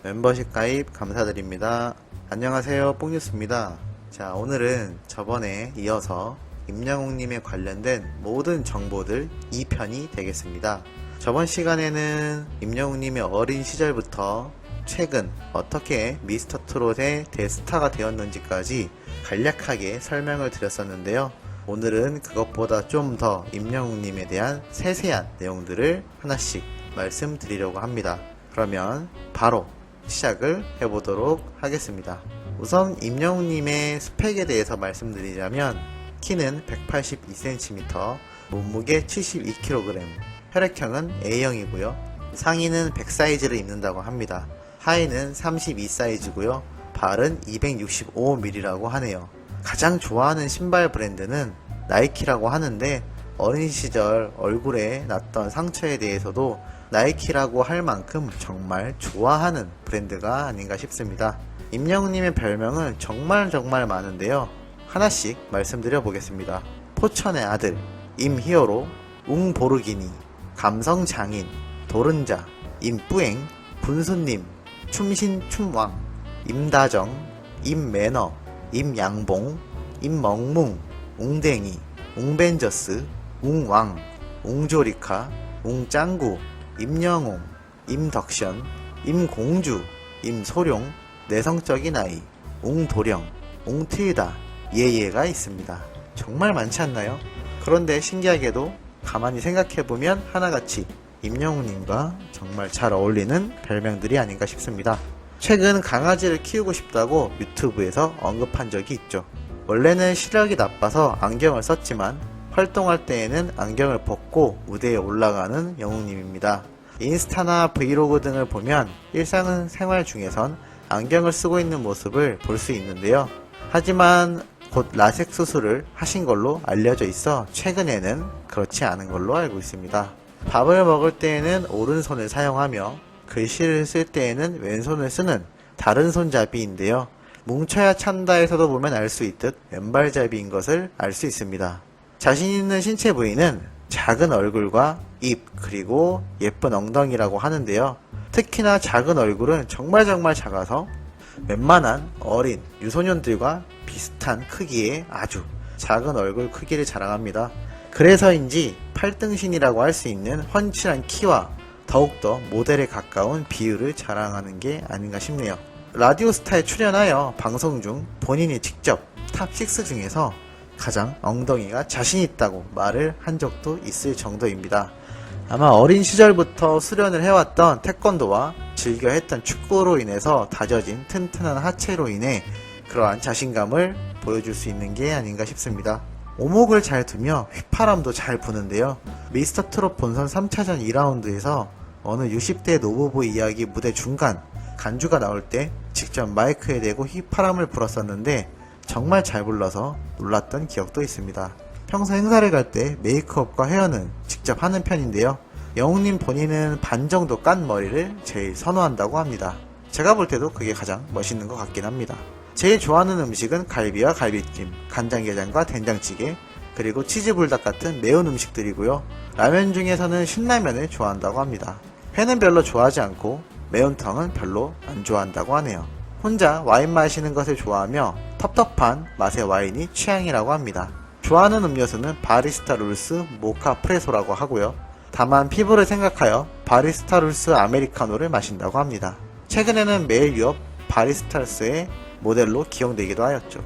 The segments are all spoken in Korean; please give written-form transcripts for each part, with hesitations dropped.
멤버십 가입 감사드립니다. 안녕하세요, 뽕뉴스입니다. 자, 오늘은 저번에 이어서 임영웅님에 관련된 모든 정보들 2편이 되겠습니다. 저번 시간에는 임영웅님의 어린 시절부터 최근 어떻게 미스터트롯의 대스타가 되었는지까지 간략하게 설명을 드렸었는데요. 오늘은 그것보다 좀 더 임영웅님에 대한 세세한 내용들을 하나씩 말씀드리려고 합니다. 그러면 바로 시작을 해보도록 하겠습니다. 우선 임영웅님의 스펙에 대해서 말씀드리자면 키는 182cm, 몸무게 72kg, 혈액형은 A형이고요. 상의는 100 사이즈를 입는다고 합니다. 하의는 32 사이즈고요. 발은 265mm라고 하네요. 가장 좋아하는 신발 브랜드는 나이키라고 하는데 어린 시절 얼굴에 났던 상처에 대해서도 나이키라고 할 만큼 정말 좋아하는 브랜드가 아닌가 싶습니다. 임영웅님의 별명은 정말 많은데요. 하나씩 말씀드려 보겠습니다. 포천의 아들, 임히어로, 웅보르기니, 감성장인, 도른자, 임뿌앵, 분수님, 춤신춤왕, 임다정, 임매너, 임양봉, 임멍뭉, 웅댕이, 웅벤져스, 웅왕, 웅조리카, 웅짱구, 임영웅, 임덕션, 임공주, 임소룡, 내성적인 아이, 웅도령, 웅틸다, 예예가 있습니다. 정말 많지 않나요? 그런데 신기하게도 가만히 생각해보면 하나같이 임영웅님과 정말 잘 어울리는 별명들이 아닌가 싶습니다. 최근 강아지를 키우고 싶다고 유튜브에서 언급한 적이 있죠. 원래는 시력이 나빠서 안경을 썼지만 활동할 때에는 안경을 벗고 무대에 올라가는 영웅님입니다. 인스타나 브이로그 등을 보면 일상생활 중에선 안경을 쓰고 있는 모습을 볼 수 있는데요. 하지만 곧 라섹 수술을 하신 걸로 알려져 있어 최근에는 그렇지 않은 걸로 알고 있습니다. 밥을 먹을 때에는 오른손을 사용하며 글씨를 쓸 때에는 왼손을 쓰는 다른 손잡이인데요. 뭉쳐야 찬다에서도 보면 알 수 있듯 왼발잡이인 것을 알 수 있습니다. 자신 있는 신체 부위는 작은 얼굴과 입, 그리고 예쁜 엉덩이라고 하는데요. 특히나 작은 얼굴은 정말 작아서 웬만한 어린 유소년들과 비슷한 크기의 아주 작은 얼굴 크기를 자랑합니다. 그래서인지 8등신이라고 할 수 있는 훤칠한 키와 더욱더 모델에 가까운 비율을 자랑하는 게 아닌가 싶네요. 라디오스타에 출연하여 방송 중 본인이 직접 탑6 중에서 가장 엉덩이가 자신 있다고 말을 한 적도 있을 정도입니다. 아마 어린 시절부터 수련을 해왔던 태권도와 즐겨 했던 축구로 인해서 다져진 튼튼한 하체로 인해 그러한 자신감을 보여줄 수 있는 게 아닌가 싶습니다. 오목을 잘 두며 휘파람도 잘 부는데요. 미스터트롯 본선 3차전 2라운드에서 어느 60대 노부부 이야기 무대 중간 간주가 나올 때 직접 마이크에 대고 휘파람을 불었었는데 정말 잘 불러서 놀랐던 기억도 있습니다. 평소 행사를 갈 때 메이크업과 헤어는 직접 하는 편인데요. 영웅님 본인은 반 정도 깐 머리를 제일 선호한다고 합니다. 제가 볼 때도 그게 가장 멋있는 것 같긴 합니다. 제일 좋아하는 음식은 갈비와 갈비찜, 간장게장과 된장찌개, 그리고 치즈불닭 같은 매운 음식들이고요. 라면 중에서는 신라면을 좋아한다고 합니다. 회는 별로 좋아하지 않고 매운탕은 별로 안 좋아한다고 하네요. 혼자 와인 마시는 것을 좋아하며 텁텁한 맛의 와인이 취향이라고 합니다. 좋아하는 음료수는 바리스타 룰스 모카 프레소라고 하고요. 다만 피부를 생각하여 바리스타 룰스 아메리카노를 마신다고 합니다. 최근에는 매일 유업 바리스타스의 모델로 기용되기도 하였죠.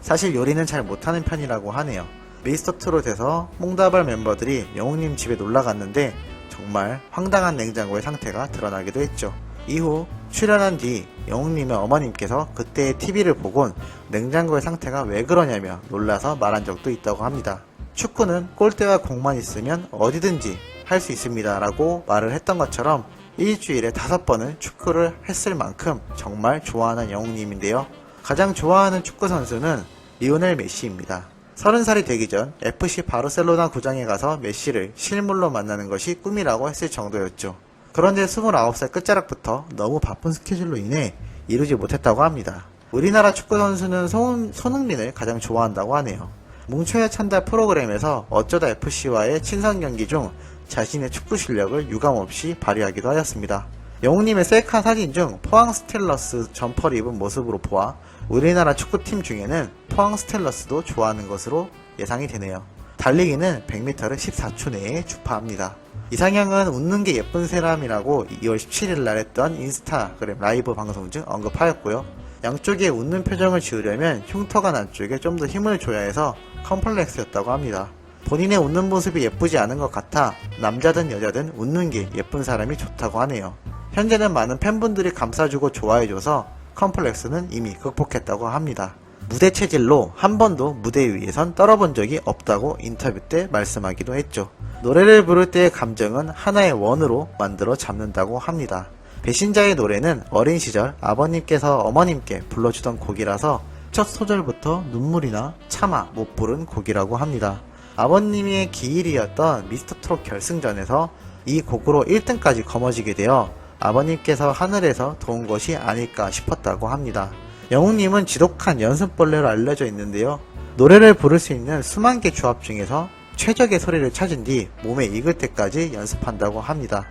사실 요리는 잘 못하는 편이라고 하네요. 미스터트롯에서 몽다발 멤버들이 영웅님 집에 놀러갔는데 정말 황당한 냉장고의 상태가 드러나기도 했죠. 이후 출연한 뒤 영웅님의 어머님께서 그때의 TV를 보곤 냉장고의 상태가 왜 그러냐며 놀라서 말한 적도 있다고 합니다. 축구는 골대와 공만 있으면 어디든지 할 수 있습니다 라고 말을 했던 것처럼 일주일에 5번은 축구를 했을 만큼 정말 좋아하는 영웅님인데요. 가장 좋아하는 축구 선수는 리오넬 메시입니다. 30살이 되기 전 FC 바르셀로나 구장에 가서 메시를 실물로 만나는 것이 꿈이라고 했을 정도였죠. 그런데 29살 끝자락부터 너무 바쁜 스케줄로 인해 이루지 못했다고 합니다. 우리나라 축구선수는 손흥민을 가장 좋아한다고 하네요. 뭉쳐야 찬다 프로그램에서 어쩌다 FC와의 친선 경기 중 자신의 축구 실력을 유감없이 발휘하기도 하였습니다. 영웅님의 셀카 사진 중 포항 스텔러스 점퍼를 입은 모습으로 보아 우리나라 축구팀 중에는 포항 스텔러스도 좋아하는 것으로 예상이 되네요. 달리기는 100m를 14초 내에 주파합니다. 이상형은 웃는 게 예쁜 사람이라고 2월 17일 날 했던 인스타그램 라이브 방송 중 언급하였고요. 양쪽에 웃는 표정을 지으려면 흉터가 난 쪽에 좀 더 힘을 줘야 해서 컴플렉스였다고 합니다. 본인의 웃는 모습이 예쁘지 않은 것 같아 남자든 여자든 웃는 게 예쁜 사람이 좋다고 하네요. 현재는 많은 팬분들이 감싸주고 좋아해줘서 컴플렉스는 이미 극복했다고 합니다. 무대 체질로 한 번도 무대 위에선 떨어본 적이 없다고 인터뷰 때 말씀하기도 했죠. 노래를 부를 때의 감정은 하나의 원으로 만들어 잡는다고 합니다. 배신자의 노래는 어린 시절 아버님께서 어머님께 불러주던 곡이라서 첫 소절부터 눈물이나 차마 못 부른 곡이라고 합니다. 아버님의 기일이었던 미스터트롯 결승전에서 이 곡으로 1등까지 거머쥐게 되어 아버님께서 하늘에서 도운 것이 아닐까 싶었다고 합니다. 영웅님은 지독한 연습벌레로 알려져 있는데요. 노래를 부를 수 있는 수만 개 조합 중에서 최적의 소리를 찾은 뒤 몸에 익을 때까지 연습한다고 합니다.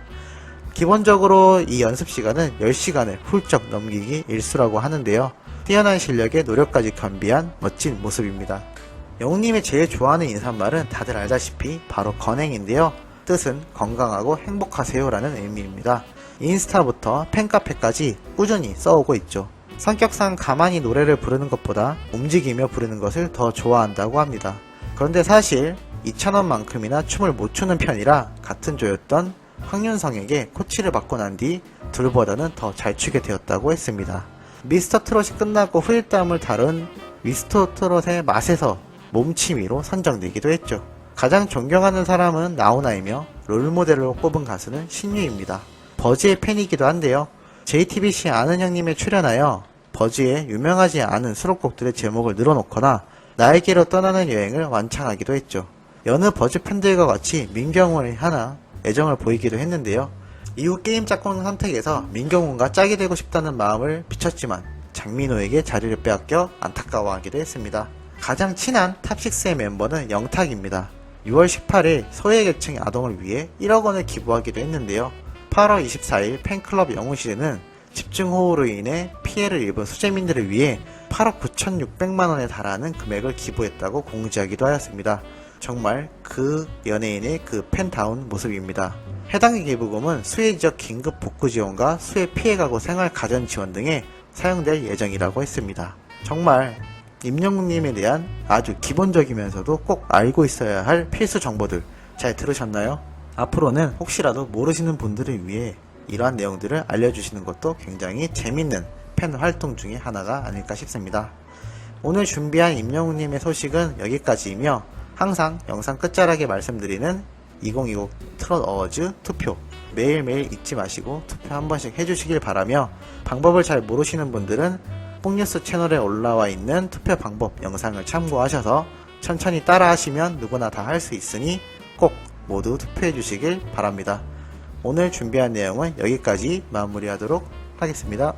기본적으로 이 연습 시간은 10시간을 훌쩍 넘기기 일수라고 하는데요. 뛰어난 실력에 노력까지 겸비한 멋진 모습입니다. 영웅님이 제일 좋아하는 인사말은 다들 알다시피 바로 건행인데요. 뜻은 건강하고 행복하세요 라는 의미입니다. 인스타부터 팬카페까지 꾸준히 써오고 있죠. 성격상 가만히 노래를 부르는 것보다 움직이며 부르는 것을 더 좋아한다고 합니다. 그런데 사실 2,000원만큼이나 춤을 못 추는 편이라 같은 조였던 황윤성에게 코치를 받고 난 뒤 둘보다는 더 잘 추게 되었다고 했습니다. 미스터 트롯이 끝나고 후일담을 다룬 미스터 트롯의 맛에서 몸치미로 선정되기도 했죠. 가장 존경하는 사람은 나훈아이며 롤모델로 꼽은 가수는 신유입니다. 버즈의 팬이기도 한데요. JTBC 아는 형님에 출연하여 버즈의 유명하지 않은 수록곡들의 제목을 늘어놓거나 나에게로 떠나는 여행을 완창하기도 했죠. 여느 버즈 팬들과 같이 민경훈에 하나 애정을 보이기도 했는데요. 이후 게임 짝꿍 선택에서 민경훈과 짝이 되고 싶다는 마음을 비췄지만 장민호에게 자리를 빼앗겨 안타까워하기도 했습니다. 가장 친한 탑6의 멤버는 영탁입니다. 6월 18일 소외계층 아동을 위해 1억 원을 기부하기도 했는데요. 8월 24일 팬클럽 영웅시대는 집중호우로 인해 피해를 입은 수재민들을 위해 8억 9,600만 원에 달하는 금액을 기부했다고 공지하기도 하였습니다. 정말 그 연예인의 그 팬다운 모습입니다. 해당 기부금은 수해 지역 긴급 복구 지원과 수해 피해 가구 생활 가전 지원 등에 사용될 예정이라고 했습니다. 정말 임영웅님에 대한 아주 기본적이면서도 꼭 알고 있어야 할 필수 정보들 잘 들으셨나요? 앞으로는 혹시라도 모르시는 분들을 위해 이러한 내용들을 알려주시는 것도 굉장히 재밌는 팬 활동 중에 하나가 아닐까 싶습니다. 오늘 준비한 임영웅님의 소식은 여기까지이며 항상 영상 끝자락에 말씀드리는 2020 트롯 어워즈 투표 매일매일 잊지 마시고 투표 한 번씩 해주시길 바라며 방법을 잘 모르시는 분들은 뽕뉴스 채널에 올라와 있는 투표 방법 영상을 참고하셔서 천천히 따라 하시면 누구나 다 할 수 있으니 꼭 모두 투표해 주시길 바랍니다. 오늘 준비한 내용은 여기까지 마무리하도록 하겠습니다.